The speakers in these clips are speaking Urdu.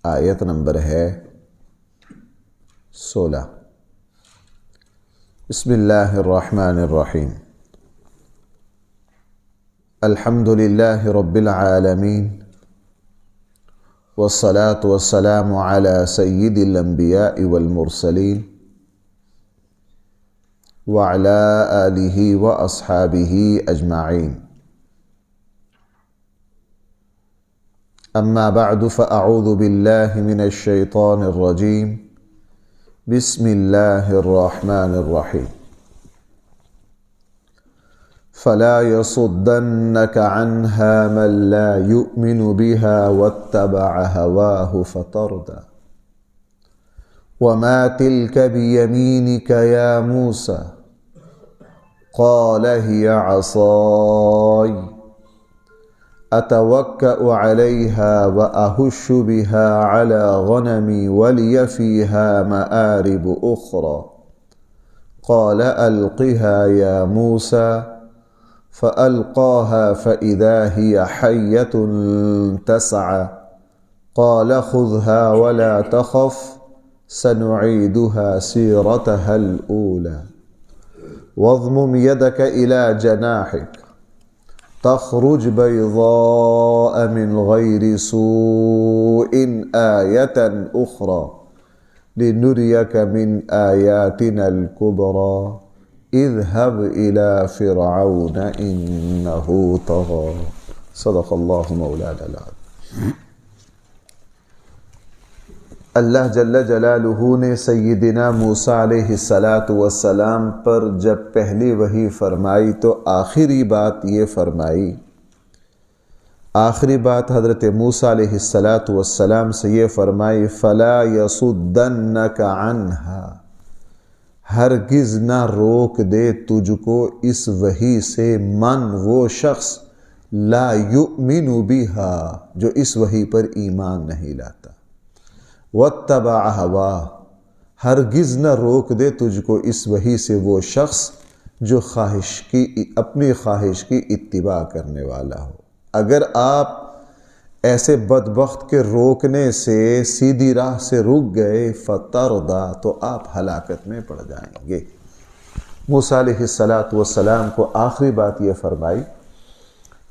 آیت نمبر ہے 16۔ بسم اللہ الرحمن الرحیم۔ الحمد للہ رب العالمین والصلاة والسلام على سید الانبیاء والمرسلین وعلى آلہ واصحابہ اجمعین۔ اما بعد فاعوذ باللہ من الشیطان الرجیم۔ بسم اللہ الرحمن الرحیم۔ فلا يصدنك عنها من لا يؤمن بها واتبع هواه فتردى وما تلك بيمينك يا موسى قال هي عصاي أتوكأ عليها وأهش بها على غنمي ولي فيها مآرب أخرى قال ألقها يا موسى فألقاها فإذا هي حية تسعى قال خذها ولا تخف سنعيدها سيرتها الأولى واضمم يدك إلى جناحك تخرج بيضاء من غير سوء آية أخرى لنريك من آياتنا الكبرى اذهب إلى فرعون إنه طغى۔ صدق اللہ مولانا العظیم۔ اللہ جل جلالہ نے سیدنا موسیٰ علیہ السلام پر جب پہلی وحی فرمائی تو آخری بات یہ فرمائی، آخری بات حضرت موسیٰ علیہ السلام سے یہ فرمائی، فَلَا يَصُدَّنَّكَ عَنْهَا، ہرگز نہ روک دے تجھ کو اس وحی سے من وہ شخص لا یؤمن بہا جو اس وحی پر ایمان نہیں لاتا، واتبع ہواہ، ہرگز نہ روک دے تجھ کو اس وحی سے وہ شخص جو اپنی خواہش کی اتباع کرنے والا ہو۔ اگر آپ ایسے بدبخت کے روکنے سے سیدھی راہ سے رک گئے فتردہ، تو آپ ہلاکت میں پڑ جائیں گے۔ موسیٰ علیہ السلام کو آخری بات یہ فرمائی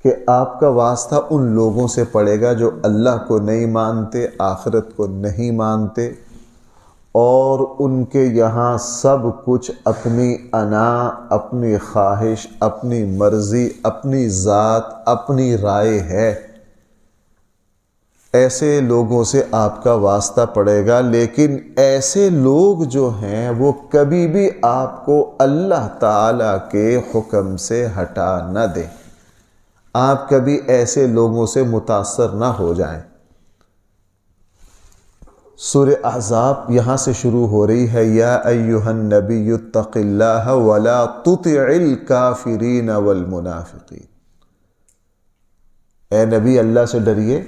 کہ آپ کا واسطہ ان لوگوں سے پڑے گا جو اللہ کو نہیں مانتے، آخرت کو نہیں مانتے، اور ان کے یہاں سب کچھ اپنی انا، اپنی خواہش، اپنی مرضی، اپنی ذات، اپنی رائے ہے۔ ایسے لوگوں سے آپ کا واسطہ پڑے گا، لیکن ایسے لوگ جو ہیں وہ کبھی بھی آپ کو اللہ تعالیٰ کے حکم سے ہٹا نہ دیں۔ آپ کبھی ایسے لوگوں سے متاثر نہ ہو جائیں۔ سورہ احزاب یہاں سے شروع ہو رہی ہے، یا ایھا النبی اتق اللہ ولا تطع الکافرین والمنافقین۔ اے نبی، اللہ سے ڈریے،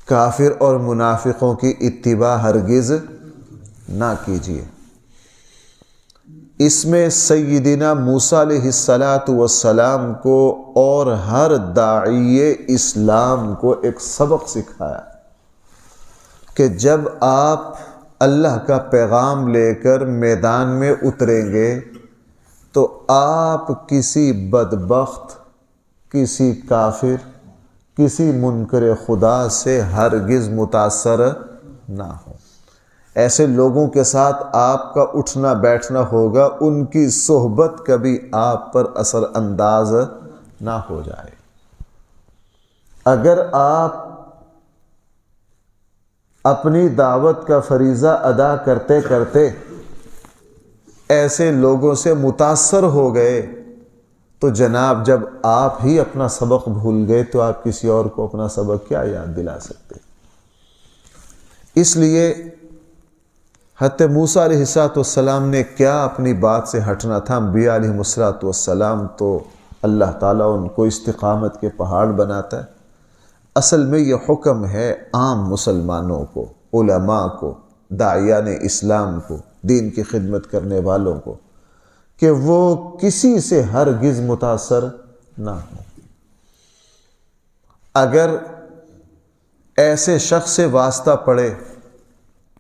کافر اور منافقوں کی اتباع ہرگز نہ کیجیے۔ اس میں سیدنا موسیٰ علیہ السلام کو اور ہر داعی اسلام کو ایک سبق سکھایا کہ جب آپ اللہ کا پیغام لے کر میدان میں اتریں گے تو آپ کسی بدبخت، کسی کافر، کسی منکر خدا سے ہرگز متاثر نہ ہو۔ ایسے لوگوں کے ساتھ آپ کا اٹھنا بیٹھنا ہوگا، ان کی صحبت کبھی آپ پر اثر انداز نہ ہو جائے۔ اگر آپ اپنی دعوت کا فریضہ ادا کرتے کرتے ایسے لوگوں سے متاثر ہو گئے تو جناب جب آپ ہی اپنا سبق بھول گئے تو آپ کسی اور کو اپنا سبق کیا یاد دلا سکتے؟ اس لیے حضرت موسیٰ علیہ السلام نے کیا اپنی بات سے ہٹنا تھا۔ انبیاء علیہ السلام تو اللہ تعالیٰ ان کو استقامت کے پہاڑ بناتا ہے۔ اصل میں یہ حکم ہے عام مسلمانوں کو، علماء کو، داعیان اسلام کو، دین کی خدمت کرنے والوں کو، کہ وہ کسی سے ہرگز متاثر نہ ہوں۔ اگر ایسے شخص سے واسطہ پڑے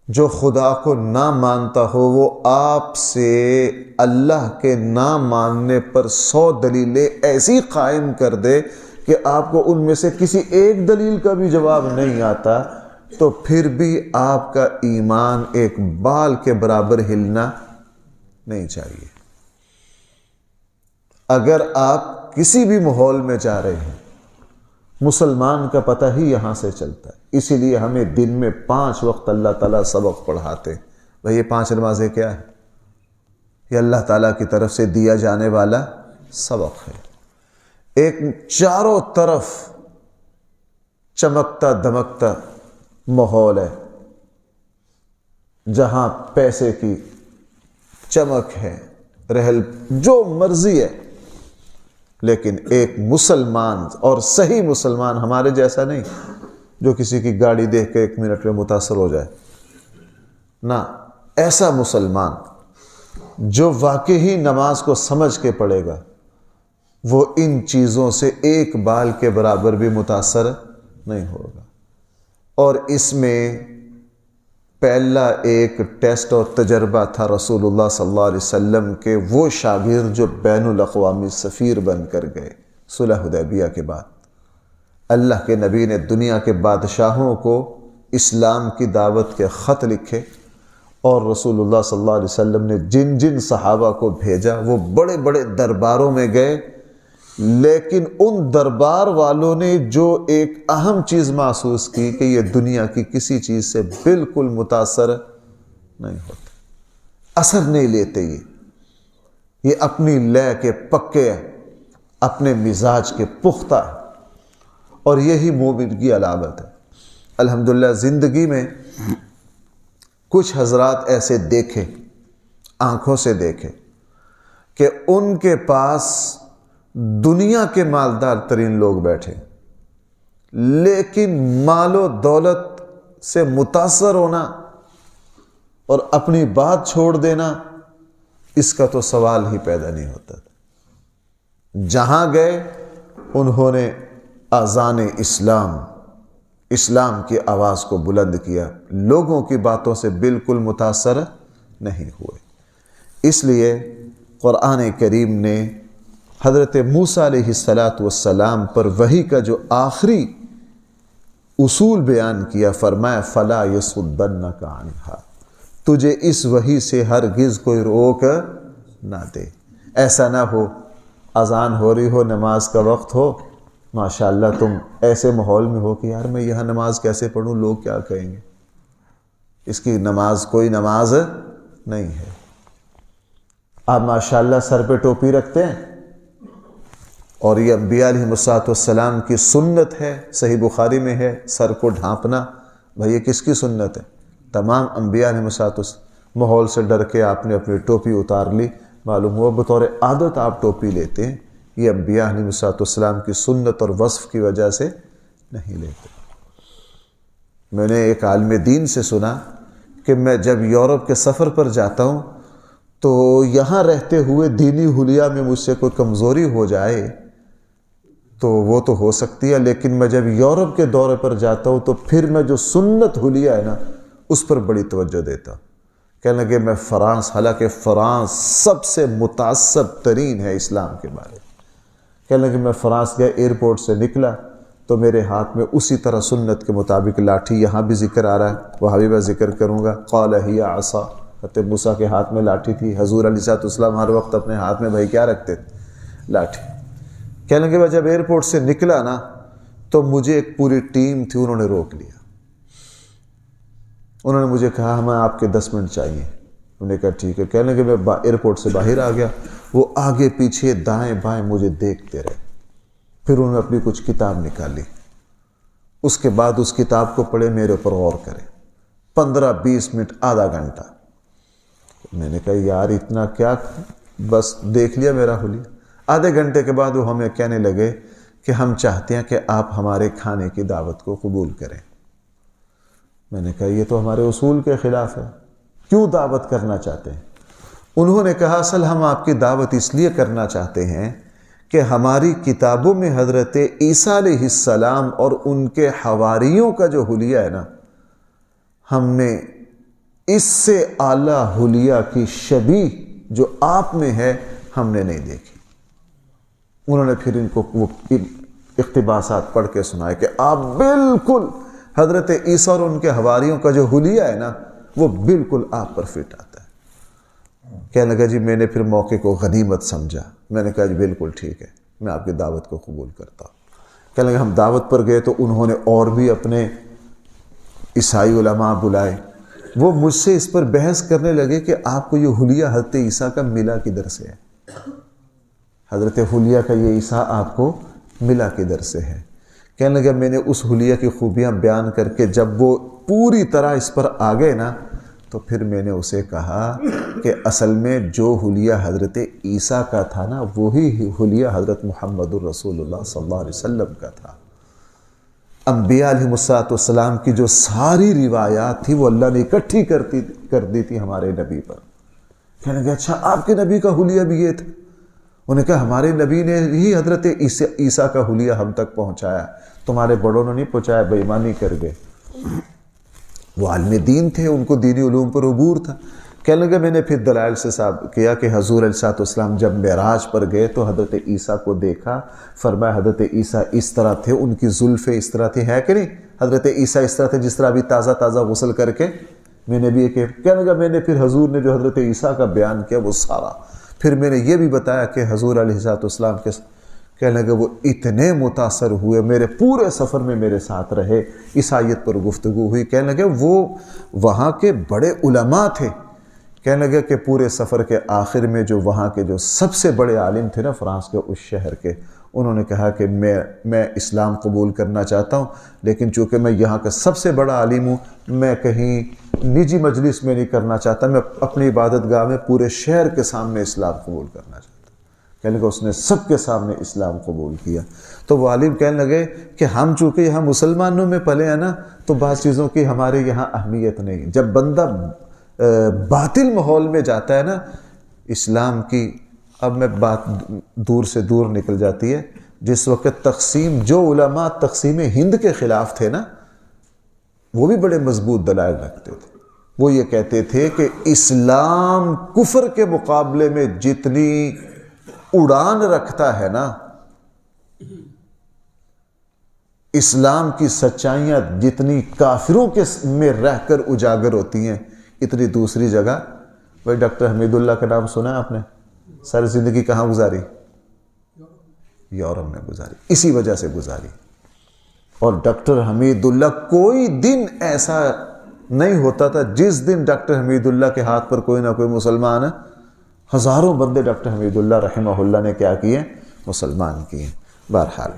جو خدا کو نہ مانتا ہو، وہ آپ سے اللہ کے نہ ماننے پر 100 دلیلیں ایسی قائم کر دے کہ آپ کو ان میں سے کسی ایک دلیل کا بھی جواب نہیں آتا، تو پھر بھی آپ کا ایمان ایک بال کے برابر ہلنا نہیں چاہیے۔ اگر آپ کسی بھی ماحول میں جا رہے ہیں، مسلمان کا پتہ ہی یہاں سے چلتا ہے۔ اسی لیے ہمیں دن میں 5 وقت اللہ تعالیٰ سبق پڑھاتے ہیں۔ بھئی یہ 5 نمازیں کیا ہے؟ یہ اللہ تعالیٰ کی طرف سے دیا جانے والا سبق ہے۔ ایک چاروں طرف چمکتا دمکتا ماحول ہے، جہاں پیسے کی چمک ہے، رحل جو مرضی ہے، لیکن ایک مسلمان اور صحیح مسلمان ہمارے جیسا نہیں جو کسی کی گاڑی دیکھ کے 1 منٹ میں متاثر ہو جائے، نہ، ایسا مسلمان جو واقعی نماز کو سمجھ کے پڑھے گا، وہ ان چیزوں سے ایک بال کے برابر بھی متاثر نہیں ہوگا۔ اور اس میں پہلا ایک ٹیسٹ اور تجربہ تھا رسول اللہ صلی اللہ علیہ وسلم کے وہ شاگرد جو بین الاقوامی سفیر بن کر گئے صلح حدیبیہ کے بعد۔ اللہ کے نبی نے دنیا کے بادشاہوں کو اسلام کی دعوت کے خط لکھے، اور رسول اللہ صلی اللہ علیہ وسلم نے جن جن صحابہ کو بھیجا وہ بڑے بڑے درباروں میں گئے، لیکن ان دربار والوں نے جو ایک اہم چیز محسوس کی کہ یہ دنیا کی کسی چیز سے بالکل متاثر نہیں ہوتے، اثر نہیں لیتے، یہ اپنی لے کے پکے ہیں، اپنے مزاج کے پختہ ہیں، اور یہی مومن کی علامت ہے۔ الحمدللہ زندگی میں کچھ حضرات ایسے دیکھے، آنکھوں سے دیکھے، کہ ان کے پاس دنیا کے مالدار ترین لوگ بیٹھے، لیکن مال و دولت سے متاثر ہونا اور اپنی بات چھوڑ دینا، اس کا تو سوال ہی پیدا نہیں ہوتا تھا۔ جہاں گئے انہوں نے اذان اسلام کی آواز کو بلند کیا، لوگوں کی باتوں سے بالکل متاثر نہیں ہوئے۔ اس لیے قرآن کریم نے حضرت موسیٰ علیہ السلام پر وحی کا جو آخری اصول بیان کیا، فرمایا فَلَا يَصُدَّنَّكَ عَنْهَا، تجھے اس وحی سے ہرگز کوئی روک نہ دے۔ ایسا نہ ہو اذان ہو رہی ہو، نماز کا وقت ہو، ماشاءاللہ تم ایسے ماحول میں ہو کہ یار میں یہاں نماز کیسے پڑھوں، لوگ کیا کہیں گے، اس کی نماز کوئی نماز نہیں ہے۔ آپ ماشاءاللہ سر پہ ٹوپی رکھتے ہیں، اور یہ انبیاء علیہ السلام کی سنت ہے، صحیح بخاری میں ہے سر کو ڈھانپنا۔ بھئی یہ کس کی سنت ہے؟ تمام انبیاء علیہ السلام۔ ماحول سے ڈر کے آپ نے اپنی ٹوپی اتار لی، معلوم ہوا بطور عادت آپ ٹوپی لیتے ہیں، یہ انبیاء علیہ السلام کی سنت اور وصف کی وجہ سے نہیں لیتے۔ میں نے ایک عالم دین سے سنا کہ میں جب یورپ کے سفر پر جاتا ہوں تو یہاں رہتے ہوئے دینی حلیہ میں مجھ سے کوئی کمزوری ہو جائے تو وہ تو ہو سکتی ہے، لیکن میں جب یورپ کے دورے پر جاتا ہوں تو پھر میں جو سنت حلیہ ہے نا اس پر بڑی توجہ دیتا ہوں۔ کہنے لگے میں فرانس، حالانکہ فرانس سب سے متعصب ترین ہے اسلام کے بارے میں، کہنے لگے میں فرانس گیا، ایئرپورٹ سے نکلا تو میرے ہاتھ میں اسی طرح سنت کے مطابق لاٹھی، یہاں بھی ذکر آ رہا ہے، وہاں بھی میں ذکر کروں گا، قال ہی عصا، حضرت موسیٰ کے ہاتھ میں لاٹھی تھی۔ حضور علیہ السلام ہر وقت اپنے ہاتھ میں بھائی کیا رکھتے تھے؟ لاٹھی۔ کہنے لگے میں جب ایئرپورٹ سے نکلا نا تو مجھے ایک پوری ٹیم تھی، انہوں نے روک لیا، انہوں نے مجھے کہا ہمیں آپ کے 10 منٹ چاہیے۔ انہوں نے کہا ٹھیک ہے۔ کہنے لگے میں ایئرپورٹ سے باہر آ گیا، وہ آگے پیچھے دائیں بائیں مجھے دیکھتے رہے، پھر انہوں نے اپنی کچھ کتاب نکالی، اس کے بعد اس کتاب کو پڑھے، میرے اوپر غور کرے، 15-20 منٹ، آدھا گھنٹہ۔ میں نے کہا یار اتنا کیا، بس دیکھ لیا میرا حلیہ۔ آدھے گھنٹے کے بعد وہ ہمیں کہنے لگے کہ ہم چاہتے ہیں کہ آپ ہمارے کھانے کی دعوت کو قبول کریں۔ میں نے کہا یہ تو ہمارے اصول کے خلاف ہے، کیوں دعوت کرنا چاہتے ہیں؟ انہوں نے کہا اصل ہم آپ کی دعوت اس لیے کرنا چاہتے ہیں کہ ہماری کتابوں میں حضرت عیسیٰ علیہ السلام اور ان کے حواریوں کا جو حلیہ ہے نا، ہم نے اس سے اعلیٰ حلیہ کی شبیہ جو آپ میں ہے ہم نے نہیں دیکھی۔ انہوں نے پھر ان کو وہ اقتباسات پڑھ کے سنائے کہ آپ بالکل حضرت عیسیٰ اور ان کے حواریوں کا جو حلیہ ہے نا وہ بالکل آپ پر فٹ آتا ہے۔ کہنے لگا جی میں نے پھر موقع کو غنیمت سمجھا، میں نے کہا جی بالکل ٹھیک ہے، میں آپ کی دعوت کو قبول کرتا ہوں۔ کہنے لگا ہم دعوت پر گئے تو انہوں نے اور بھی اپنے عیسائی علماء بلائے، وہ مجھ سے اس پر بحث کرنے لگے کہ آپ کو یہ حلیہ حضرت عیسیٰ کا ملا کدھر سے ہے، حضرت حلیہ کا یہ عیسیٰ آپ کو ملا کدھر سے ہے۔ کہنے لگا میں نے اس حلیہ کی خوبیاں بیان کر کے جب وہ پوری طرح اس پر آ گئے نا تو پھر میں نے اسے کہا کہ اصل میں جو حلیہ حضرت عیسیٰ کا تھا نا وہی حلیہ حضرت محمد الرسول اللہ صلی اللہ علیہ وسلم کا تھا۔ انبیاء علیہ السلام کی جو ساری روایات تھی وہ اللہ نے اکٹھی کر دی تھی ہمارے نبی پر۔ کہنے لگا اچھا آپ کے نبی کا حلیہ بھی یہ تھا؟ انہوں نے کہا ہمارے نبی نے ہی حضرت عیسیٰ کا حلیہ ہم تک پہنچایا، تمہارے بڑوں نے نہیں پہنچایا، بے ایمانی کر گئے۔ وہ عالم دین تھے، ان کو دینی علوم پر عبور تھا۔ کہنے لگا میں نے پھر دلائل سے ثابت کیا کہ حضور علیہ السلام جب معراج پر گئے تو حضرت عیسیٰ کو دیکھا، فرمایا حضرت عیسیٰ اس طرح تھے، ان کی زلفیں اس طرح تھی، ہے کہ نہیں؟ حضرت عیسیٰ اس طرح تھے جس طرح ابھی تازہ غسل کر کے میں نے بھی یہ کہنے لگا میں نے پھر حضور نے جو حضرت عیسیٰ کا بیان کیا وہ سارا، پھر میں نے یہ بھی بتایا کہ حضور علیہ السلام کے کہنے لگے وہ اتنے متاثر ہوئے، میرے پورے سفر میں میرے ساتھ رہے، عیسائیت پر گفتگو ہوئی۔ کہنے لگے وہ وہاں کے بڑے علماء تھے، کہنے لگے کہ پورے سفر کے آخر میں جو وہاں کے جو سب سے بڑے عالم تھے نا فرانس کے اس شہر کے، انہوں نے کہا کہ میں اسلام قبول کرنا چاہتا ہوں، لیکن چونکہ میں یہاں کا سب سے بڑا عالم ہوں میں کہیں نجی مجلس میں نہیں کرنا چاہتا، میں اپنی عبادت گاہ میں پورے شہر کے سامنے اسلام قبول کرنا چاہتا ہوں۔ کہنے لگا اس نے سب کے سامنے اسلام قبول کیا۔ تو وہ عالم کہنے لگے کہ ہم چونکہ یہاں مسلمانوں میں پلے ہیں نا تو بعض چیزوں کی ہمارے یہاں اہمیت نہیں، جب بندہ باطل ماحول میں جاتا ہے نا اسلام کی، اب میں بات دور سے دور نکل جاتی ہے، جس وقت جو علماء تقسیم ہند کے خلاف تھے نا وہ بھی بڑے مضبوط دلائل رکھتے تھے۔ وہ یہ کہتے تھے کہ اسلام کفر کے مقابلے میں جتنی اڑان رکھتا ہے نا، اسلام کی سچائیاں جتنی کافروں کے میں رہ کر اجاگر ہوتی ہیں اتنی دوسری جگہ۔ بھائی ڈاکٹر حمید اللہ کا نام سنا ہے آپ نے؟ ساری زندگی کہاں گزاری؟ یورپ میں گزاری، اسی وجہ سے گزاری۔ اور ڈاکٹر حمید اللہ کوئی دن ایسا نہیں ہوتا تھا جس دن ڈاکٹر حمید اللہ کے ہاتھ پر کوئی نہ کوئی مسلمان، ہزاروں بندے ڈاکٹر حمید اللہ رحمہ اللہ نے کیا کیے؟ مسلمان کیے۔ بہرحال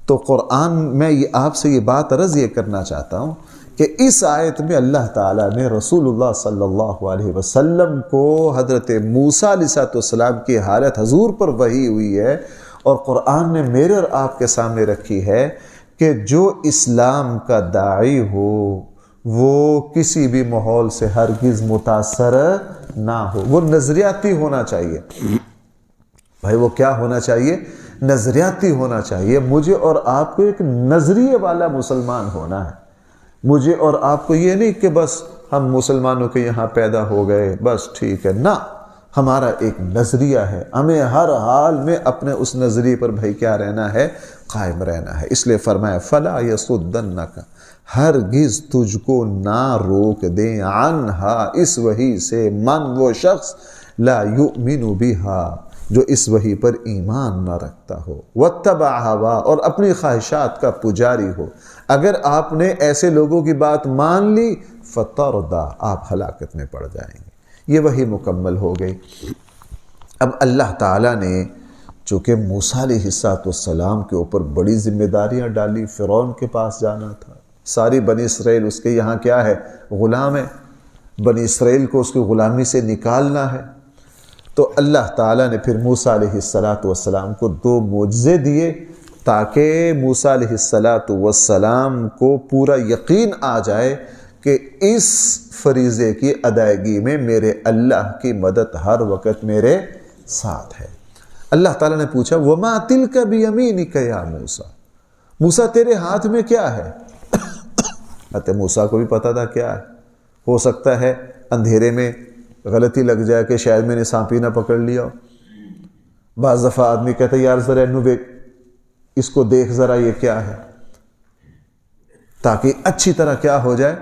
تو قرآن میں آپ سے یہ بات عرض یہ کرنا چاہتا ہوں کہ اس آیت میں اللہ تعالیٰ نے رسول اللہ صلی اللہ علیہ وسلم کو حضرت موسیٰ علیہ السلام کی حالت حضور پر وحی ہوئی ہے، اور قرآن نے میرے اور آپ کے سامنے رکھی ہے کہ جو اسلام کا داعی ہو وہ کسی بھی ماحول سے ہرگز متاثر نہ ہو، وہ نظریاتی ہونا چاہیے۔ بھائی وہ کیا ہونا چاہیے؟ نظریاتی ہونا چاہیے۔ مجھے اور آپ کو ایک نظریے والا مسلمان ہونا ہے۔ مجھے اور آپ کو یہ نہیں کہ بس ہم مسلمانوں کے یہاں پیدا ہو گئے بس ٹھیک ہے، نہ، ہمارا ایک نظریہ ہے، ہمیں ہر حال میں اپنے اس نظریے پر بھائی کیا رہنا ہے؟ قائم رہنا ہے۔ اس لیے فرمایا فَلَا يَصُدَّنَّكَ، ہرگز تجھ کو نہ روک دیں عنہا، اس وحی سے، من وہ شخص لا یؤمن بہا، جو اس وحی پر ایمان نہ رکھتا ہو، واتبع ہوا، اور اپنی خواہشات کا پجاری ہو۔ اگر آپ نے ایسے لوگوں کی بات مان لی فَتَرْدَى، آپ ہلاکت میں پڑ جائیں گے۔ یہ وحی مکمل ہو گئی۔ اب اللہ تعالیٰ نے چونکہ موسیٰ علیہ السلام کے اوپر بڑی ذمہ داریاں ڈالی، فرعون کے پاس جانا تھا، ساری بنی اسرائیل اس کے یہاں کیا ہے؟ غلام ہے، بنی اسرائیل کو اس کی غلامی سے نکالنا ہے۔ تو اللہ تعالیٰ نے پھر موسیٰ علیہ السلام کو 2 معجزے دیے تاکہ موسیٰ علیہ السلام کو پورا یقین آ جائے کہ اس فریضے کی ادائیگی میں میرے اللہ کی مدد ہر وقت میرے ساتھ ہے۔ اللہ تعالیٰ نے پوچھا وما تلک بیمینک یا موسیٰ، موسیٰ تیرے ہاتھ میں کیا ہے؟ حضرت موسیٰ کو بھی پتا تھا کیا ہے. ہو سکتا ہے اندھیرے میں غلطی لگ جائے کہ شاید میں نے سانپی نہ پکڑ لیا ہو. بعض دفعہ آدمی کہتا ہے یار ذرا اس کو دیکھ ذرا یہ کیا ہے، تاکہ اچھی طرح کیا ہو جائے.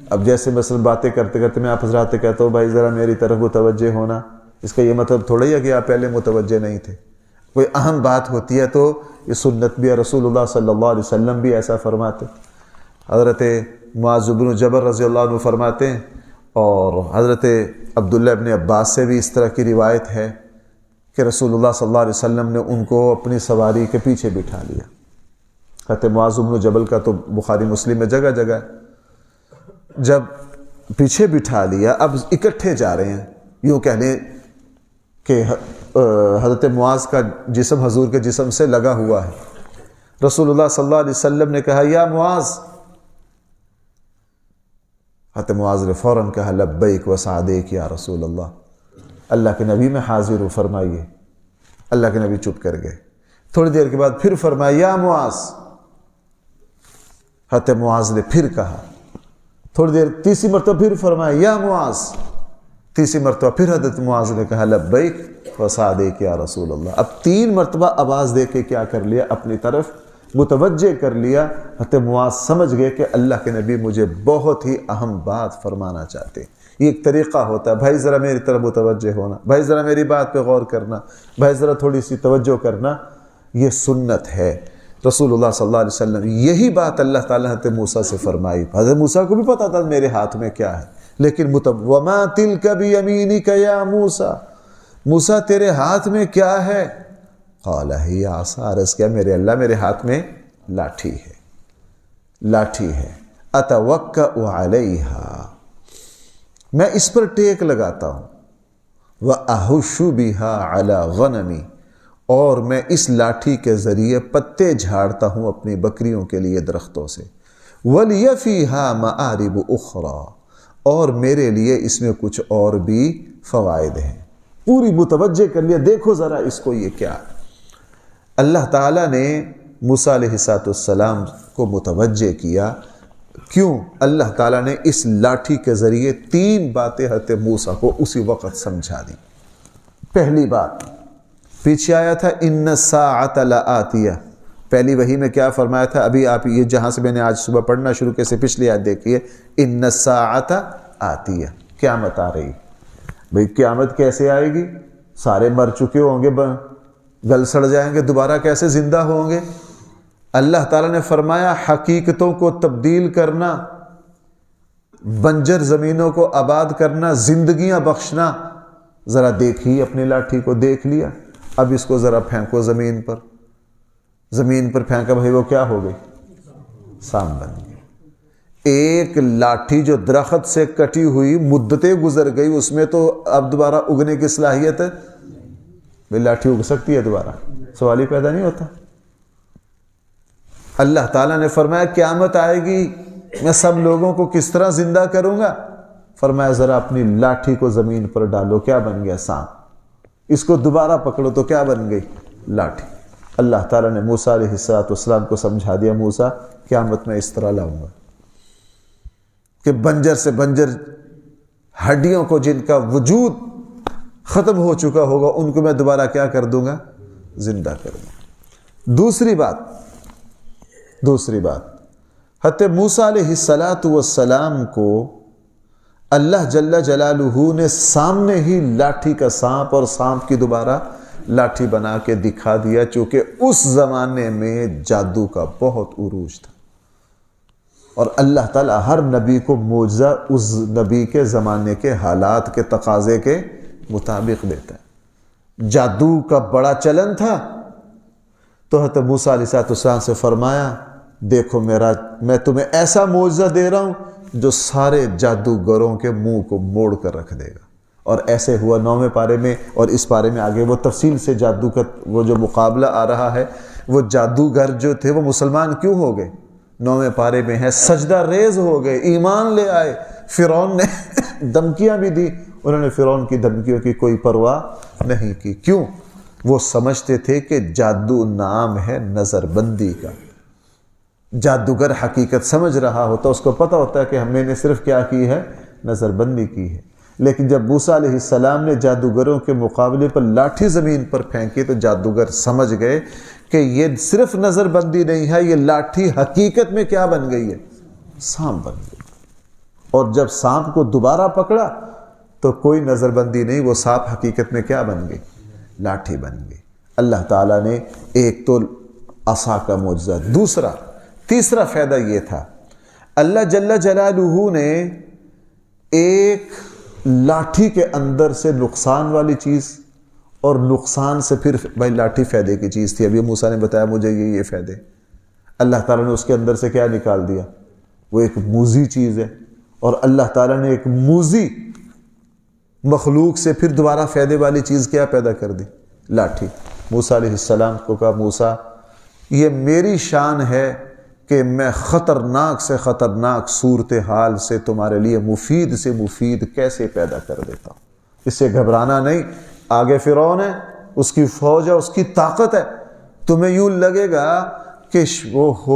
اب جیسے مثلا باتیں کرتے کرتے میں آپ حضرات کہتا ہوں بھائی ذرا میری طرف متوجہ ہونا، اس کا یہ مطلب تھوڑا ہی ہے کہ آپ پہلے متوجہ نہیں تھے. کوئی اہم بات ہوتی ہے تو یہ سنت بھی ہے، رسول اللہ صلی اللہ علیہ وسلم بھی ایسا فرماتے. حضرت معاذ بن جبل رضی اللہ عنہ فرماتے ہیں، اور حضرت عبداللہ ابن عباس سے بھی اس طرح کی روایت ہے کہ رسول اللہ صلی اللہ علیہ وسلم نے ان کو اپنی سواری کے پیچھے بٹھا لیا. حضرت معاذ بن جبل کا تو بخاری مسلم میں جگہ جگہ ہے. جب پیچھے بٹھا لیا، اب اکٹھے جا رہے ہیں، یوں کہہ لیں کہ حضرت معاذ کا جسم حضور کے جسم سے لگا ہوا ہے. رسول اللہ صلی اللہ علیہ وسلم نے کہا یا معاذ، حضرت معاذ نے فوراً کہا لبیک و سعدیک یا رسول اللہ، اللہ کے نبی میں حاضر ہوں فرمائیے. اللہ کے نبی چپ کر گئے. تھوڑی دیر کے بعد پھر فرمایا یا معاذ. حضرت معاذ نے پھر کہا. تھوڑی دیر تیسری مرتبہ پھر فرمایا یا معاذ. تیسری مرتبہ پھر حضرت معاذ نے کہا لبیک و سعدیک یا رسول اللہ. اب 3 مرتبہ آواز دے کے کیا کر لیا، اپنی طرف متوجہ کر لیا. حضرت معاذ سمجھ گئے کہ اللہ کے نبی مجھے بہت ہی اہم بات فرمانا چاہتے. یہ ایک طریقہ ہوتا ہے، بھائی ذرا میری طرف متوجہ ہونا، بھائی ذرا میری بات پہ غور کرنا، بھائی ذرا تھوڑی سی توجہ کرنا. یہ سنت ہے رسول اللہ صلی اللہ علیہ وسلم. یہی بات اللہ تعالیٰ نے حضرت موسیٰ سے فرمائی. حضرت موسیٰ کو بھی پتا تھا میرے ہاتھ میں کیا ہے، لیکن وما تلک بیمینک یا موسیٰ، موسیٰ تیرے ہاتھ میں کیا ہے؟ قال ہی عصا، عرض کیا میرے اللہ میرے ہاتھ میں لاٹھی ہے، لاٹھی ہے. اتوکأ علیہا، میں اس پر ٹیک لگاتا ہوں. وأحش بها علی غنمی، اور میں اس لاٹھی کے ذریعے پتے جھاڑتا ہوں اپنی بکریوں کے لیے درختوں سے. ولی فیہا مآرب اخری، اور میرے لیے اس میں کچھ اور بھی فوائد ہیں. پوری متوجہ کر لیا، دیکھو ذرا اس کو یہ کیا. اللہ تعالیٰ نے موسیٰ علیہ السلام کو متوجہ کیا. کیوں؟ اللہ تعالیٰ نے اس لاٹھی کے ذریعے 3 باتیں حضرت موسیٰ کو اسی وقت سمجھا دی. پہلی بات پیچھے آیا تھا ان الساعۃ لآتیہ، پہلی وحی میں کیا فرمایا تھا؟ ابھی آپ یہ جہاں سے میں نے آج صبح پڑھنا شروع کیے سے پچھلی آیت دیکھیے، ان الساعۃ آتیہ، قیامت آ رہی. بھئی قیامت کیسے آئے گی؟ سارے مر چکے ہوں گے، گل سڑ جائیں گے، دوبارہ کیسے زندہ ہوں گے؟ اللہ تعالیٰ نے فرمایا حقیقتوں کو تبدیل کرنا، بنجر زمینوں کو آباد کرنا، زندگیاں بخشنا. ذرا دیکھیے اپنی لاٹھی کو، دیکھ لیا. اب اس کو ذرا پھینکو زمین پر، زمین پر پھینکا، بھائی وہ کیا ہو گئی؟ سام بن گئی. ایک لاٹھی جو درخت سے کٹی ہوئی مدتیں گزر گئی، اس میں تو اب دوبارہ اگنے کی صلاحیت ہے؟ بھائی لاٹھی اگ سکتی ہے دوبارہ؟ سوال ہی پیدا نہیں ہوتا. اللہ تعالیٰ نے فرمایا قیامت آئے گی، میں سب لوگوں کو کس طرح زندہ کروں گا؟ فرمایا ذرا اپنی لاٹھی کو زمین پر ڈالو، کیا بن گیا؟ سانپ. اس کو دوبارہ پکڑو تو کیا بن گئی؟ لاٹھی. اللہ تعالیٰ نے موسیٰ علیہ السلام کو سمجھا دیا، موسیٰ قیامت میں اس طرح لاؤں گا کہ بنجر سے بنجر ہڈیوں کو جن کا وجود ختم ہو چکا ہوگا ان کو میں دوبارہ کیا کر دوں گا؟ زندہ کروں گا. دوسری بات حضرت موسیٰ علیہ السلام کو اللہ جل جلالہ نے سامنے ہی لاٹھی کا سانپ اور سانپ کی دوبارہ لاٹھی بنا کے دکھا دیا، چونکہ اس زمانے میں جادو کا بہت عروج تھا، اور اللہ تعالیٰ ہر نبی کو معجزہ اس نبی کے زمانے کے حالات کے تقاضے کے مطابق دیتا ہے. جادو کا بڑا چلن تھا، تو حضرت موسیٰ علیہ السلام سے فرمایا دیکھو میں تمہیں ایسا معجزہ دے رہا ہوں جو سارے جادوگروں کے منہ کو موڑ کر رکھ دے گا. اور ایسے ہوا 9ویں پارے میں، اور اس پارے میں آگے وہ تفصیل سے جادو کا وہ جو مقابلہ آ رہا ہے. وہ جادوگر جو تھے وہ مسلمان کیوں ہو گئے؟ 9ویں پارے میں ہے، سجدہ ریز ہو گئے، ایمان لے آئے. فرعون نے دھمکیاں بھی دی، انہوں نے فرعون کی دھمکیوں کی کوئی پرواہ نہیں کی. کیوں؟ وہ سمجھتے تھے کہ جادو نام ہے نظر بندی کا. جادوگر حقیقت سمجھ رہا ہوتا، اس کو پتہ ہوتا ہے کہ میں نے صرف کیا کی ہے، نظر بندی کی ہے. لیکن جب موسیٰ علیہ السلام نے جادوگروں کے مقابلے پر لاٹھی زمین پر پھینکی تو جادوگر سمجھ گئے کہ یہ صرف نظر بندی نہیں ہے، یہ لاٹھی حقیقت میں کیا بن گئی ہے، سانپ بن گئی. اور جب سانپ کو دوبارہ پکڑا تو کوئی نظر بندی نہیں، وہ سانپ حقیقت میں کیا بن گئی، لاٹھی بن گئی. اللہ تعالیٰ نے ایک تو عصا کا معجزہ، تیسرا فائدہ یہ تھا، اللہ جل جلالہ نے ایک لاٹھی کے اندر سے نقصان والی چیز اور نقصان سے پھر بھائی لاٹھی فائدے کی چیز تھی. ابھی موسیٰ نے بتایا مجھے یہ فائدے، اللہ تعالیٰ نے اس کے اندر سے کیا نکال دیا، وہ ایک موذی چیز ہے. اور اللہ تعالیٰ نے ایک موذی مخلوق سے پھر دوبارہ فائدے والی چیز کیا پیدا کر دی، لاٹھی. موسیٰ علیہ السلام کو کہا موسیٰ یہ میری شان ہے کہ میں خطرناک سے خطرناک صورتحال سے تمہارے لیے مفید سے مفید کیسے پیدا کر دیتا ہوں. اس سے گھبرانا نہیں، آگے فرعون ہے، اس کی فوج ہے، اس کی طاقت ہے. تمہیں یوں لگے گا کہ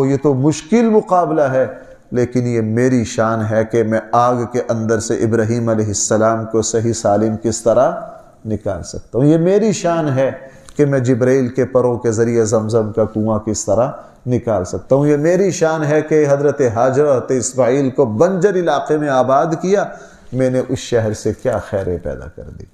یہ تو مشکل مقابلہ ہے، لیکن یہ میری شان ہے کہ میں آگ کے اندر سے ابراہیم علیہ السلام کو صحیح سالم کس طرح نکال سکتا ہوں. یہ میری شان ہے کہ میں جبرائیل کے پروں کے ذریعے زمزم کا کنواں کس طرح نکال سکتا ہوں. یہ میری شان ہے کہ حضرت حاجر حضرت اسماعیل کو بنجر علاقے میں آباد کیا، میں نے اس شہر سے کیا خیریں پیدا کر دی.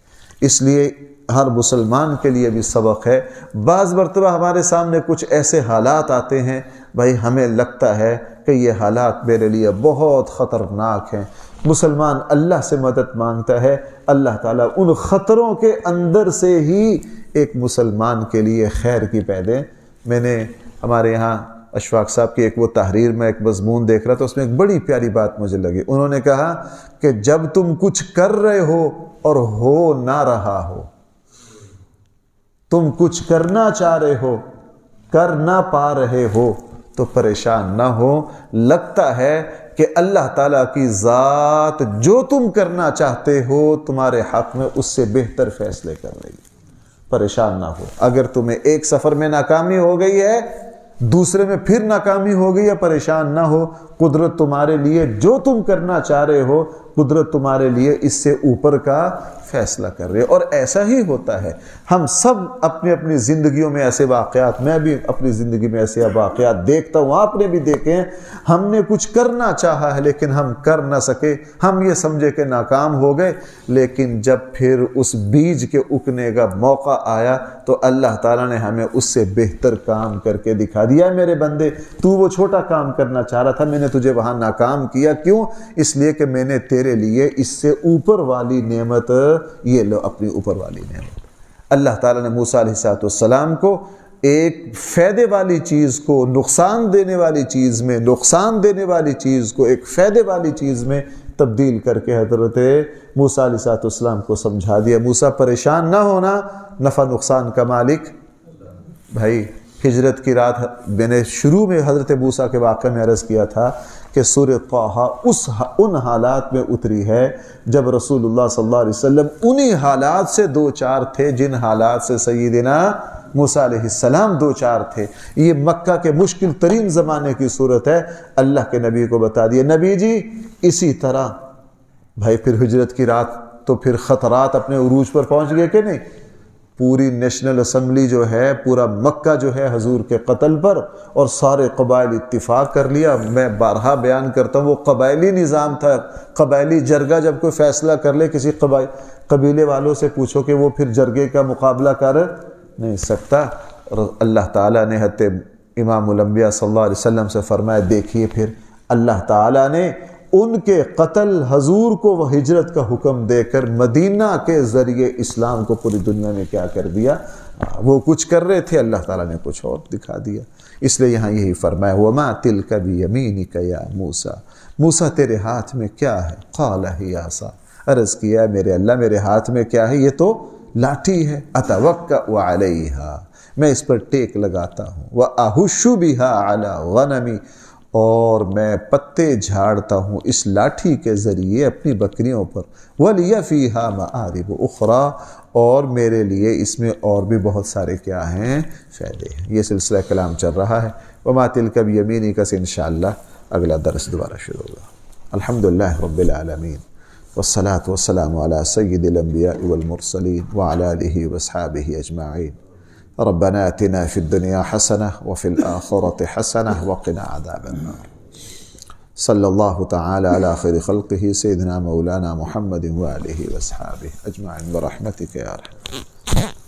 اس لیے ہر مسلمان کے لیے بھی سبق ہے. بعض مرتبہ ہمارے سامنے کچھ ایسے حالات آتے ہیں، بھائی ہمیں لگتا ہے کہ یہ حالات میرے لیے بہت خطرناک ہیں. مسلمان اللہ سے مدد مانگتا ہے، اللہ تعالیٰ ان خطروں کے اندر سے ہی ایک مسلمان کے لیے خیر کی پیدیں. میں نے ہمارے یہاں اشفاق صاحب کی ایک وہ تحریر میں ایک مضمون دیکھ رہا تھا، اس میں ایک بڑی پیاری بات مجھے لگی. انہوں نے کہا کہ جب تم کچھ کر رہے ہو اور ہو نہ رہا ہو، تم کچھ کرنا چاہ رہے ہو کر نہ پا رہے ہو تو پریشان نہ ہو. لگتا ہے کہ اللہ تعالیٰ کی ذات جو تم کرنا چاہتے ہو تمہارے حق میں اس سے بہتر فیصلے کر رہی ہے. پریشان نہ ہو. اگر تمہیں ایک سفر میں ناکامی ہو گئی ہے، دوسرے میں پھر ناکامی ہو گئی ہے، پریشان نہ ہو. قدرت تمہارے لیے جو تم کرنا چاہ رہے ہو، قدرت تمہارے لیے اس سے اوپر کا فیصلہ کر رہے. اور ایسا ہی ہوتا ہے. ہم سب اپنی اپنی زندگیوں میں ایسے واقعات، میں بھی اپنی زندگی میں ایسے واقعات دیکھتا ہوں، آپ نے بھی دیکھے ہیں. ہم نے کچھ کرنا چاہا ہے لیکن ہم کر نہ سکے، ہم یہ سمجھے کہ ناکام ہو گئے. لیکن جب پھر اس بیج کے اگنے کا موقع آیا تو اللہ تعالیٰ نے ہمیں اس سے بہتر کام کر کے دکھا دیا ہے. میرے بندے، تو وہ چھوٹا کام کرنا چاہ رہا تھا، میں نے تجھے وہاں ناکام کیا. کیوں؟ اس لیے کہ میں نے تیرے لیے اس سے اوپر والی نعمت، یہ لو اپنی اوپر والی نعمت. اللہ تعالیٰ نے موسیٰ علیہ السلام کو ایک فائدے والی چیز کو نقصان دینے والی چیز میں، نقصان دینے والی چیز کو ایک فائدے والی چیز میں تبدیل کر کے حضرت موسیٰ علیہ السلام کو سمجھا دیا. موسیٰ پریشان نہ ہونا، نفع نقصان کا مالک. بھائی ہجرت کی رات میں نے شروع میں حضرت موسیٰ کے واقعہ میں عرض کیا تھا کہ سورہ طٰہٰ ان حالات میں اتری ہے جب رسول اللہ صلی اللہ علیہ وسلم انہی حالات سے دو چار تھے جن حالات سے سیدنا موسیٰ علیہ السلام دو چار تھے. یہ مکہ کے مشکل ترین زمانے کی صورت ہے. اللہ کے نبی کو بتا دیا، نبی جی اسی طرح. بھائی پھر ہجرت کی رات تو پھر خطرات اپنے عروج پر پہنچ گئے کہ نہیں. پوری نیشنل اسمبلی جو ہے، پورا مکہ جو ہے حضور کے قتل پر، اور سارے قبائل اتفاق کر لیا. میں بارہا بیان کرتا ہوں، وہ قبائلی نظام تھا. قبائلی جرگہ جب کوئی فیصلہ کر لے کسی قبیلے والوں سے پوچھو کہ وہ پھر جرگے کا مقابلہ کر نہیں سکتا. اور اللہ تعالیٰ نے حضرت امام الانبیاء صلی اللہ علیہ وسلم سے فرمایا، دیکھیے پھر اللہ تعالیٰ نے ان کے قتل حضور کو وہ ہجرت کا حکم دے کر مدینہ کے ذریعے اسلام کو پوری دنیا میں کیا کر دیا. وہ کچھ کر رہے تھے، اللہ تعالیٰ نے کچھ اور دکھا دیا. اس لیے یہاں یہی فرمایا، وَمَا تِلْكَ بِيَمِينِكَ يَا موسیٰ. موسیٰ تیرے ہاتھ میں کیا ہے؟ قَالَ هِيَ عَصَا. عرض کیا میرے اللہ میرے ہاتھ میں کیا ہے؟ یہ تو لاٹھی ہے. أَتَوَكَّأُ عَلَيْهَا. میں اس پر ٹیک لگاتا ہوں. وَأَهُشُّ بِهَا عَلَى غَنَمِ. اور میں پتے جھاڑتا ہوں اس لاٹھی کے ذریعے اپنی بکریوں پر، وَلِيَ فِيهَا مَآرِبُ أُخْرَى، اور میرے لیے اس میں اور بھی بہت سارے کیا ہیں، فائدے ہیں۔ یہ سلسلہ کلام چل رہا ہے۔ وَمَا تِلْكَ بِيَمِينِكَ سے انشاءاللہ اگلا درس دوبارہ شروع ہوگا۔ الحمدللہ رب العالمین، والصلاة والسلام على سید الانبیاء والمرسلین وعلى آلہ واصحابہ اجمعین۔ ربنا آتنا في الدنيا حسنة وفي الآخرة حسنة وقنا عذاب النار۔ صلی اللہ تعالی علی خیر خلقہ سیدنا مولانا محمد وآلہ واصحابہ اجمعین برحمتک یا ارحم۔